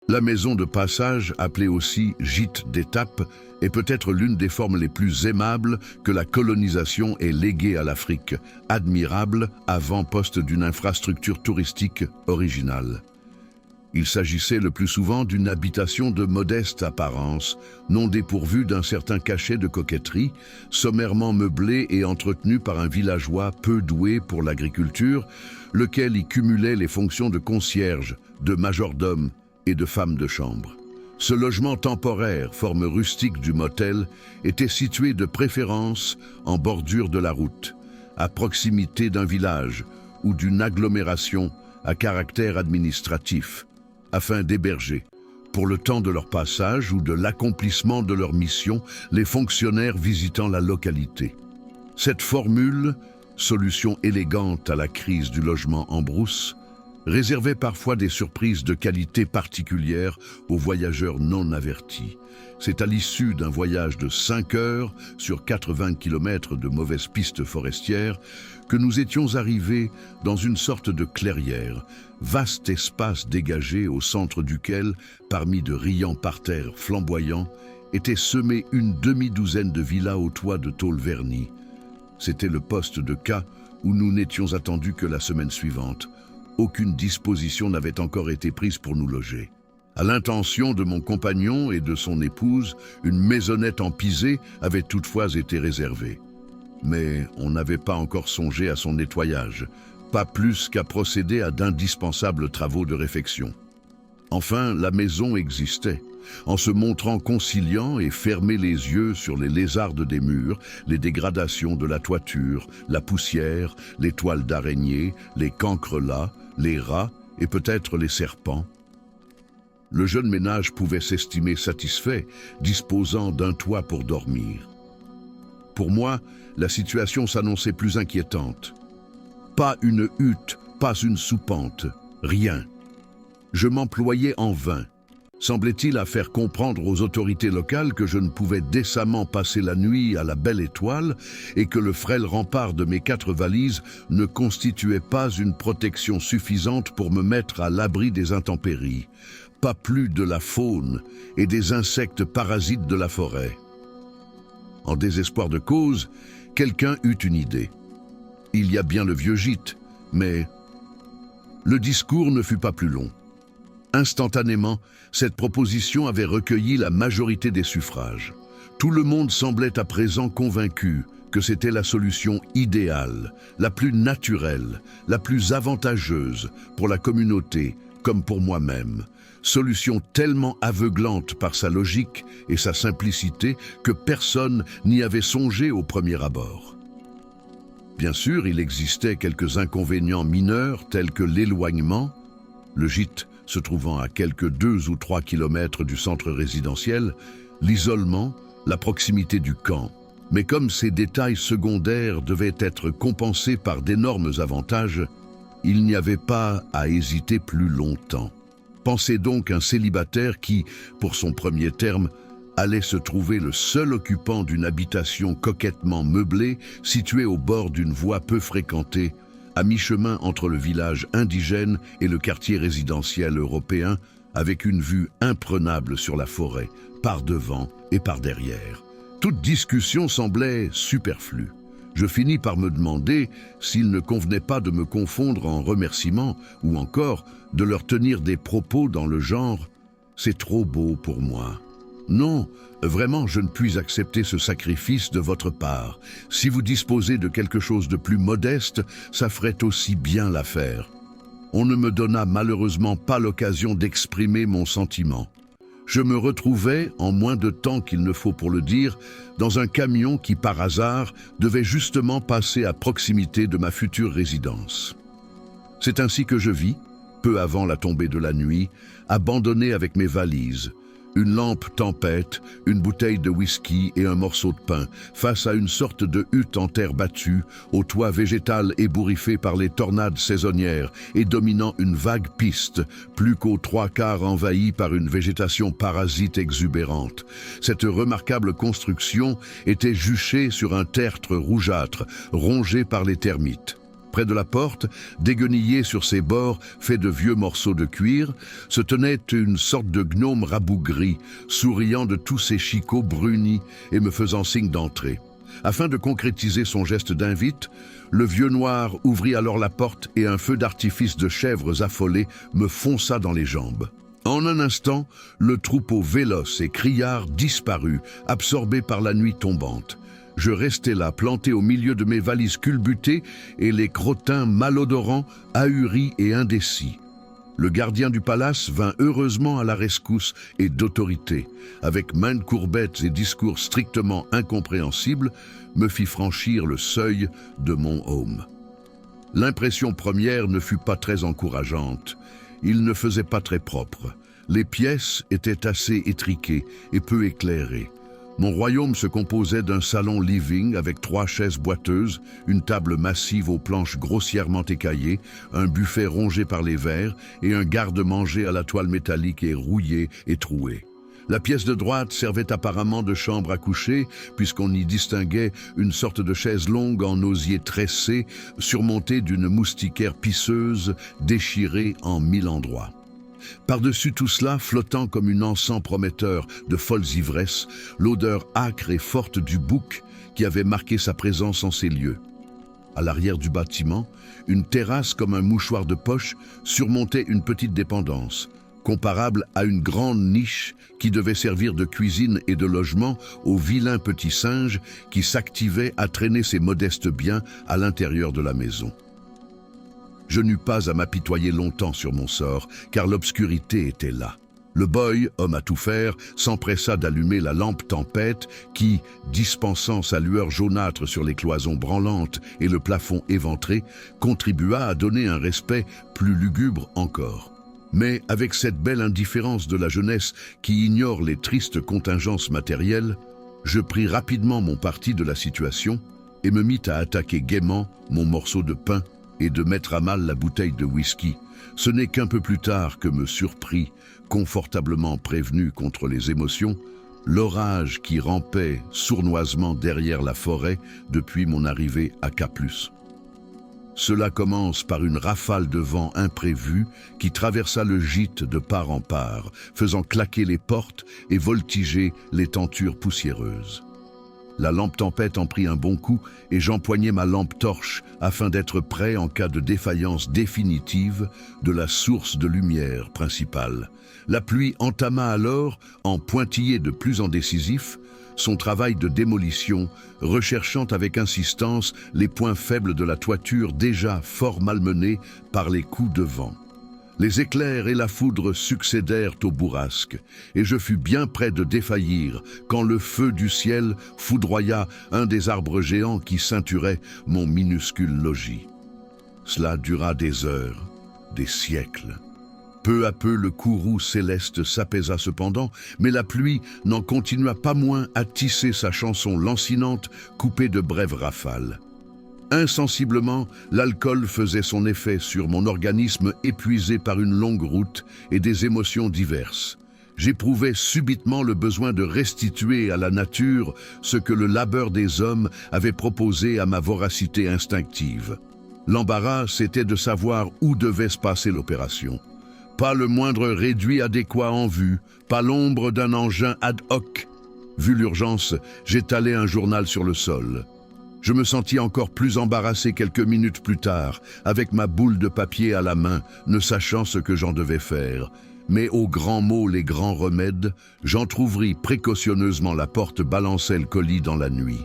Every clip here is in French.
La maison de passage, appelée aussi gîte d'étape, est peut-être l'une des formes les plus aimables que la colonisation ait léguées à l'Afrique, admirable avant-poste d'une infrastructure touristique originale. Il s'agissait le plus souvent d'une habitation de modeste apparence, non dépourvue d'un certain cachet de coquetterie, sommairement meublée et entretenue par un villageois peu doué pour l'agriculture, lequel y cumulait les fonctions de concierge, de majordome et de femme de chambre. Ce logement temporaire, forme rustique du motel, était situé de préférence en bordure de la route, à proximité d'un village ou d'une agglomération à caractère administratif, afin d'héberger, pour le temps de leur passage ou de l'accomplissement de leur mission, les fonctionnaires visitant la localité. Cette formule, solution élégante à la crise du logement en brousse, réservait parfois des surprises de qualité particulière aux voyageurs non avertis. C'est à l'issue d'un voyage de 5 heures sur 80 km de mauvaises pistes forestières que nous étions arrivés dans une sorte de clairière, vaste espace dégagé au centre duquel, parmi de riants parterres flamboyants, était semée une demi-douzaine de villas aux toits de tôle vernis. C'était le poste de cas où nous n'étions attendus que la semaine suivante. Aucune disposition n'avait encore été prise pour nous loger. À l'intention de mon compagnon et de son épouse, une maisonnette en pisé avait toutefois été réservée. Mais on n'avait pas encore songé à son nettoyage, pas plus qu'à procéder à d'indispensables travaux de réfection. Enfin, la maison existait. En se montrant conciliant et fermer les yeux sur les lézardes des murs, les dégradations de la toiture, la poussière, les toiles d'araignée, les cancrelats, les rats et peut-être les serpents, le jeune ménage pouvait s'estimer satisfait, disposant d'un toit pour dormir. Pour moi, la situation s'annonçait plus inquiétante. Pas une hutte, pas une soupente, rien. Je m'employais en vain. Semblait-il à faire comprendre aux autorités locales que je ne pouvais décemment passer la nuit à la Belle Étoile et que le frêle rempart de mes 4 valises ne constituait pas une protection suffisante pour me mettre à l'abri des intempéries, pas plus de la faune et des insectes parasites de la forêt. En désespoir de cause, quelqu'un eut une idée. Il y a bien le vieux gîte, mais le discours ne fut pas plus long. Instantanément, cette proposition avait recueilli la majorité des suffrages. Tout le monde semblait à présent convaincu que c'était la solution idéale, la plus naturelle, la plus avantageuse pour la communauté comme pour moi-même. Solution tellement aveuglante par sa logique et sa simplicité que personne n'y avait songé au premier abord. Bien sûr, il existait quelques inconvénients mineurs tels que l'éloignement, le gîte se trouvant à quelques 2 ou 3 kilomètres du centre résidentiel, l'isolement, la proximité du camp. Mais comme ces détails secondaires devaient être compensés par d'énormes avantages, il n'y avait pas à hésiter plus longtemps. Pensez donc un célibataire qui, pour son premier terme, allait se trouver le seul occupant d'une habitation coquettement meublée située au bord d'une voie peu fréquentée, à mi-chemin entre le village indigène et le quartier résidentiel européen, avec une vue imprenable sur la forêt, par devant et par derrière. Toute discussion semblait superflue. Je finis par me demander s'il ne convenait pas de me confondre en remerciements ou encore de leur tenir des propos dans le genre « c'est trop beau pour moi ». Non, vraiment, je ne puis accepter ce sacrifice de votre part. Si vous disposez de quelque chose de plus modeste, ça ferait aussi bien l'affaire. On ne me donna malheureusement pas l'occasion d'exprimer mon sentiment. Je me retrouvais, en moins de temps qu'il ne faut pour le dire, dans un camion qui, par hasard, devait justement passer à proximité de ma future résidence. C'est ainsi que je vis, peu avant la tombée de la nuit, abandonné avec mes valises, une lampe tempête, une bouteille de whisky et un morceau de pain, face à une sorte de hutte en terre battue, au toit végétal ébouriffé par les tornades saisonnières et dominant une vague piste, plus qu'aux 3/4 envahie par une végétation parasite exubérante. Cette remarquable construction était juchée sur un tertre rougeâtre, rongé par les termites. Près de la porte, déguenillé sur ses bords, fait de vieux morceaux de cuir, se tenait une sorte de gnome rabougri, souriant de tous ses chicots brunis et me faisant signe d'entrer. Afin de concrétiser son geste d'invite, le vieux noir ouvrit alors la porte et un feu d'artifice de chèvres affolées me fonça dans les jambes. En un instant, le troupeau véloce et criard disparut, absorbé par la nuit tombante. Je restais là, planté au milieu de mes valises culbutées et les crottins malodorants, ahuris et indécis. Le gardien du palace vint heureusement à la rescousse et d'autorité, avec maintes courbettes et discours strictement incompréhensibles, me fit franchir le seuil de mon home. L'impression première ne fut pas très encourageante. Il ne faisait pas très propre. Les pièces étaient assez étriquées et peu éclairées. Mon royaume se composait d'un salon living avec 3 chaises boiteuses, une table massive aux planches grossièrement écaillées, un buffet rongé par les vers et un garde-manger à la toile métallique et rouillée et trouée. La pièce de droite servait apparemment de chambre à coucher, puisqu'on y distinguait une sorte de chaise longue en osier tressé, surmontée d'une moustiquaire pisseuse, déchirée en 1000 endroits. Par-dessus tout cela, flottant comme une encens prometteur de folles ivresses, l'odeur âcre et forte du bouc qui avait marqué sa présence en ces lieux. À l'arrière du bâtiment, une terrasse comme un mouchoir de poche surmontait une petite dépendance, comparable à une grande niche qui devait servir de cuisine et de logement aux vilains petits singes qui s'activaient à traîner ces modestes biens à l'intérieur de la maison. Je n'eus pas à m'apitoyer longtemps sur mon sort, car l'obscurité était là. Le boy, homme à tout faire, s'empressa d'allumer la lampe tempête qui, dispensant sa lueur jaunâtre sur les cloisons branlantes et le plafond éventré, contribua à donner un respect plus lugubre encore. Mais avec cette belle indifférence de la jeunesse qui ignore les tristes contingences matérielles, je pris rapidement mon parti de la situation et me mis à attaquer gaiement mon morceau de pain et de mettre à mal la bouteille de whisky. Ce n'est qu'un peu plus tard que me surprit, confortablement prévenu contre les émotions, l'orage qui rampait sournoisement derrière la forêt depuis mon arrivée à Caplus. Cela commence par une rafale de vent imprévue qui traversa le gîte de part en part, faisant claquer les portes et voltiger les tentures poussiéreuses. La lampe tempête en prit un bon coup et j'empoignai ma lampe torche afin d'être prêt en cas de défaillance définitive de la source de lumière principale. La pluie entama alors, en pointillé de plus en décisif, son travail de démolition, recherchant avec insistance les points faibles de la toiture déjà fort malmenée par les coups de vent. Les éclairs et la foudre succédèrent aux bourrasques, et je fus bien près de défaillir quand le feu du ciel foudroya un des arbres géants qui ceinturaient mon minuscule logis. Cela dura des heures, des siècles. Peu à peu, le courroux céleste s'apaisa cependant, mais la pluie n'en continua pas moins à tisser sa chanson lancinante, coupée de brèves rafales. Insensiblement, l'alcool faisait son effet sur mon organisme épuisé par une longue route et des émotions diverses. J'éprouvais subitement le besoin de restituer à la nature ce que le labeur des hommes avait proposé à ma voracité instinctive. L'embarras, c'était de savoir où devait se passer l'opération. Pas le moindre réduit adéquat en vue, pas l'ombre d'un engin ad hoc. Vu l'urgence, j'étalai un journal sur le sol. Je me sentis encore plus embarrassé quelques minutes plus tard, avec ma boule de papier à la main, ne sachant ce que j'en devais faire. Mais aux grands mots, les grands remèdes, j'entr'ouvris précautionneusement la porte balançait le colis dans la nuit.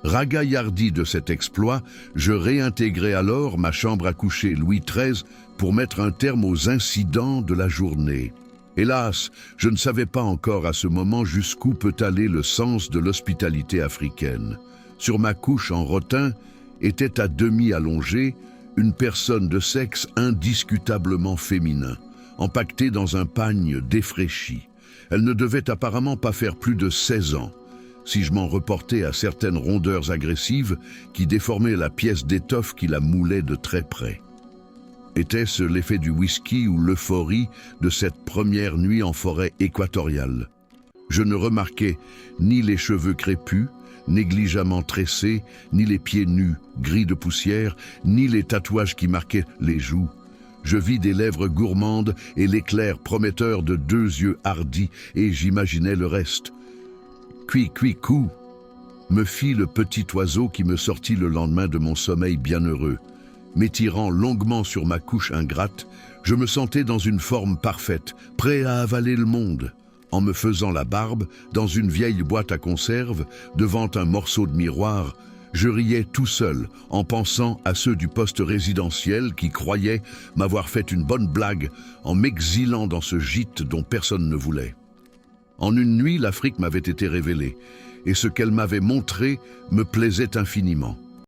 Ragaillardi de cet exploit, je réintégrai alors ma chambre à coucher Louis XIII pour mettre un terme aux incidents de la journée. Hélas, je ne savais pas encore à ce moment jusqu'où peut aller le sens de l'hospitalité africaine. Sur ma couche en rotin était à demi allongée une personne de sexe indiscutablement féminin, empaquetée dans un pagne défraîchi. Elle ne devait apparemment pas faire plus de 16 ans, si je m'en reportais à certaines rondeurs agressives qui déformaient la pièce d'étoffe qui la moulait de très près. Était-ce l'effet du whisky ou l'euphorie de cette première nuit en forêt équatoriale? Je ne remarquai ni les cheveux crépus, négligemment tressés, ni les pieds nus, gris de poussière, ni les tatouages qui marquaient les joues. Je vis des lèvres gourmandes et l'éclair prometteur de 2 yeux hardis, et j'imaginais le reste. Cui-cui-cou, me fit le petit oiseau qui me sortit le lendemain de mon sommeil bienheureux. M'étirant longuement sur ma couche ingrate, je me sentais dans une forme parfaite, prêt à avaler le monde. En me faisant la barbe, dans une vieille boîte à conserve, devant un morceau de miroir, je riais tout seul, en pensant à ceux du poste résidentiel qui croyaient m'avoir fait une bonne blague en m'exilant dans ce gîte dont personne ne voulait. En une nuit, l'Afrique m'avait été révélée, et ce qu'elle m'avait montré me plaisait infiniment.